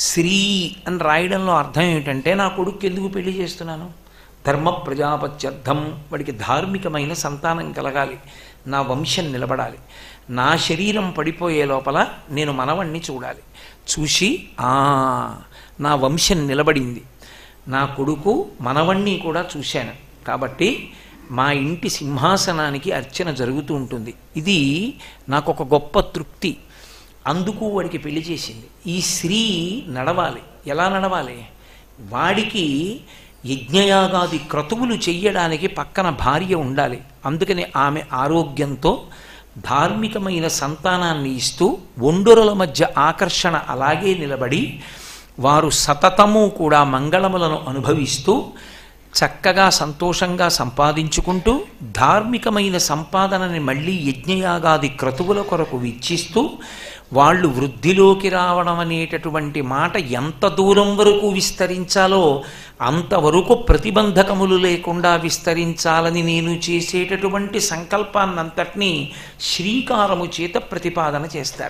శ్రీ అని రాయడంలో అర్థం ఏమిటంటే నా కొడుకు ఎందుకు పెళ్లి చేస్తున్నాను, ధర్మ ప్రజాపత్యర్థం, వాడికి ధార్మికమైన సంతానం కలగాలి, నా వంశం నిలబడాలి, నా శరీరం పడిపోయే లోపల నేను మనవణ్ణి చూడాలి, చూసి నా వంశం నిలబడింది, నా కొడుకు మనవణ్ణి కూడా చూశాను కాబట్టి మా ఇంటి సింహాసనానికి అర్చన జరుగుతూ ఉంటుంది, ఇది నాకు ఒక గొప్ప తృప్తి, అందుకు వాడికి పెళ్లి చేసింది. ఈ స్త్రీ నడవాలి. ఎలా నడవాలి? వాడికి యజ్ఞయాగాది క్రతువులు చెయ్యడానికి పక్కన భార్య ఉండాలి. అందుకని ఆమె ఆరోగ్యంతో ధార్మికమైన సంతానాన్ని ఇస్తూ ఒండొరల మధ్య ఆకర్షణ అలాగే నిలబడి వారు సతతము కూడా మంగళములను అనుభవిస్తూ చక్కగా సంతోషంగా సంపాదించుకుంటూ ధార్మికమైన సంపాదనని మళ్ళీ యజ్ఞయాగాది క్రతువుల కొరకు విచ్చిస్తూ వాళ్ళు వృద్ధిలోకి రావడం అనేటటువంటి మాట ఎంత దూరం వరకు విస్తరించాలో అంతవరకు ప్రతిబంధకములు లేకుండా విస్తరించాలని నేను చేసేటటువంటి సంకల్పాన్నంతటినీ శ్రీకారము చేత ప్రతిపాదన చేస్తారు.